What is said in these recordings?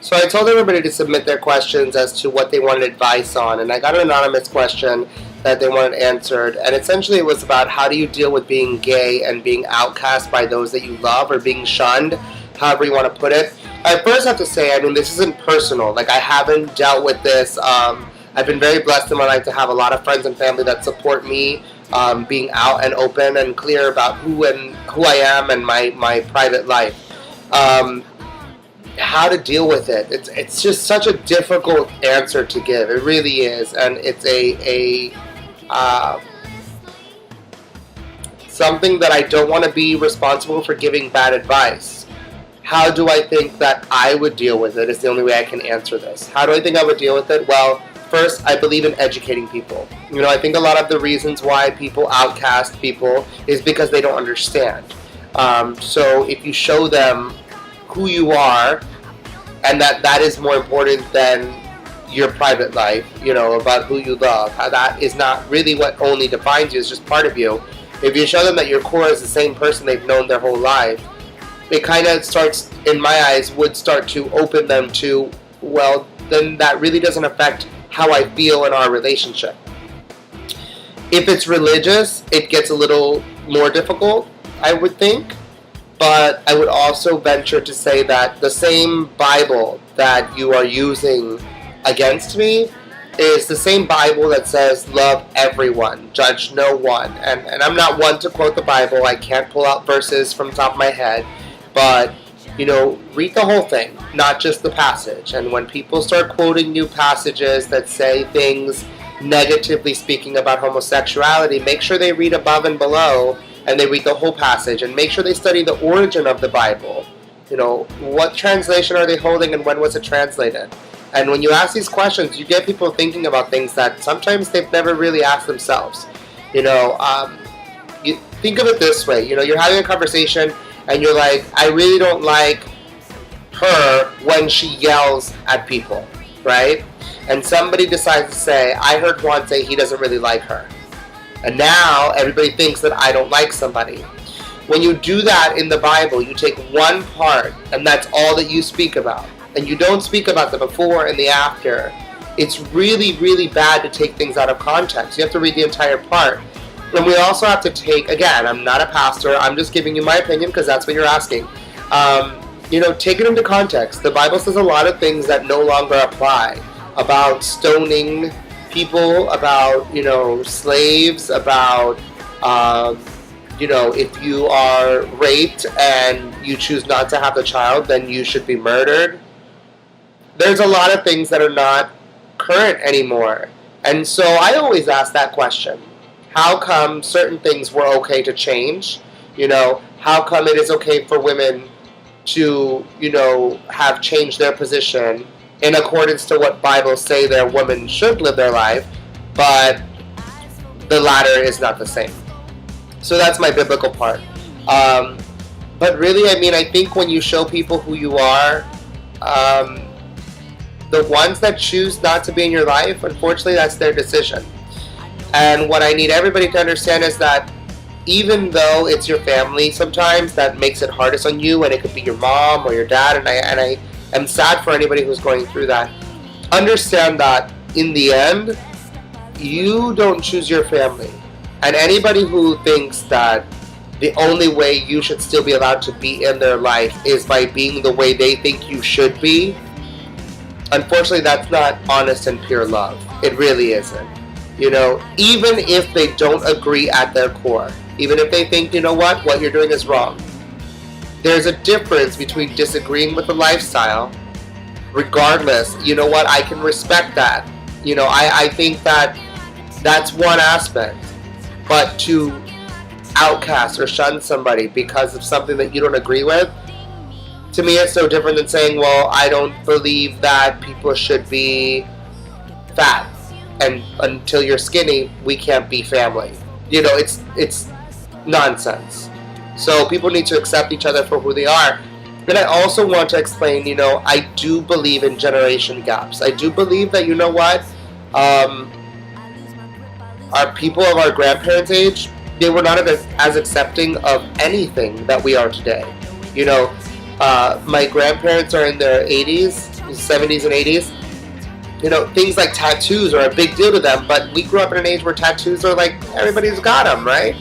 So I told everybody to submit their questions as to what they wanted advice on, and I got an anonymous question that they wanted answered, and essentially it was about how do you deal with being gay and being outcast by those that you love, or being shunned, however you want to put it. I first have to say, I mean, this isn't personal. Like, I haven't dealt with this. I've been very blessed in my life to have a lot of friends and family that support me being out and open and clear about who I am and my private life. How to deal with it. It's just such a difficult answer to give. It really is, and it's something that I don't want to be responsible for giving bad advice. How do I think that I would deal with it is the only way I can answer this. How do I think I would deal with it? Well, first, I believe in educating people. I think a lot of the reasons why people outcast people is because they don't understand. So if you show them who you are, and that is more important than your private life, about who you love, how that is not really what only defines you, it's just part of you. If you show them that your core is the same person they've known their whole life, it kind of starts, in my eyes, would start to open them to, well, then that really doesn't affect how I feel in our relationship. If it's religious, it gets a little more difficult, I would think. But I would also venture to say that the same Bible that you are using against me is the same Bible that says love everyone, judge no one. And I'm not one to quote the Bible. I can't pull out verses from the top of my head. But, read the whole thing, not just the passage. And when people start quoting new passages that say things negatively speaking about homosexuality, make sure they read above and below, and they read the whole passage, and make sure they study the origin of the Bible. What translation are they holding and when was it translated? And when you ask these questions, you get people thinking about things that sometimes they've never really asked themselves. You think of it this way. You're having a conversation and you're like, I really don't like her when she yells at people, right? And somebody decides to say, I heard Juan say he doesn't really like her. And now everybody thinks that I don't like somebody. When you do that in the Bible, you take one part and that's all that you speak about. And you don't speak about the before and the after. It's really, really bad to take things out of context. You have to read the entire part. And we also have to take, again, I'm not a pastor, I'm just giving you my opinion because that's what you're asking. Take it into context. The Bible says a lot of things that no longer apply. About stoning people, about, slaves, about, if you are raped and you choose not to have the child, then you should be murdered. There's a lot of things that are not current anymore. And so I always ask that question. How come certain things were okay to change? How come it is okay for women to, have changed their position in accordance to what Bibles say their women should live their life, but the latter is not the same. So that's my biblical part. But really, I think when you show people who you are, the ones that choose not to be in your life, unfortunately, that's their decision. And what I need everybody to understand is that even though it's your family sometimes that makes it hardest on you, and it could be your mom or your dad, and I am sad for anybody who's going through that, understand that in the end, you don't choose your family. And anybody who thinks that the only way you should still be allowed to be in their life is by being the way they think you should be, unfortunately, that's not honest and pure love. It really isn't. Even if they don't agree at their core, even if they think, what you're doing is wrong, there's a difference between disagreeing with the lifestyle. Regardless, I can respect that. I think that that's one aspect. But to outcast or shun somebody because of something that you don't agree with, to me it's no different than saying, well, I don't believe that people should be fat, and until you're skinny, we can't be family. It's nonsense. So people need to accept each other for who they are. And I also want to explain, I do believe in generation gaps. I do believe that, our people of our grandparents' age, they were not as accepting of anything that we are today. My grandparents are in their 80s, 70s and 80s, things like tattoos are a big deal to them, but we grew up in an age where tattoos are like, everybody's got them, right?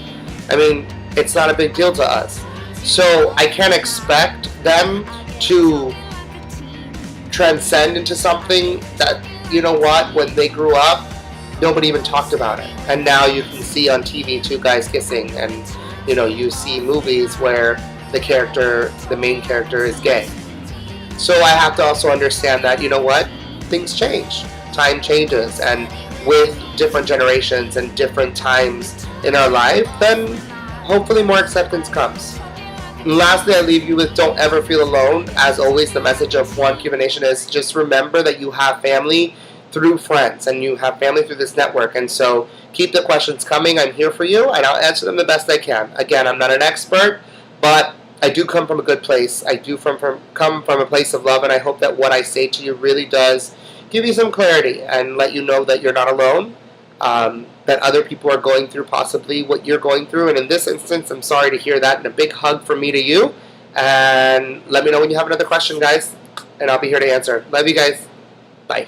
I mean, it's not a big deal to us. So I can't expect them to transcend into something that, when they grew up, nobody even talked about it. And now you can see on TV two guys kissing, and, you see movies where the main character is gay. So I have to also understand that, things change. Time changes, and with different generations and different times in our life, then hopefully more acceptance comes. And lastly, I leave you with don't ever feel alone. As always, the message of One Cuban Nation is just remember that you have family through friends, and you have family through this network. And so keep the questions coming. I'm here for you, and I'll answer them the best I can. Again, I'm not an expert, but I do come from a good place. I do come from a place of love, and I hope that what I say to you really does give you some clarity and let you know that you're not alone, that other people are going through possibly what you're going through. And in this instance, I'm sorry to hear that, and a big hug from me to you. And let me know when you have another question, guys, and I'll be here to answer. Love you guys. Bye.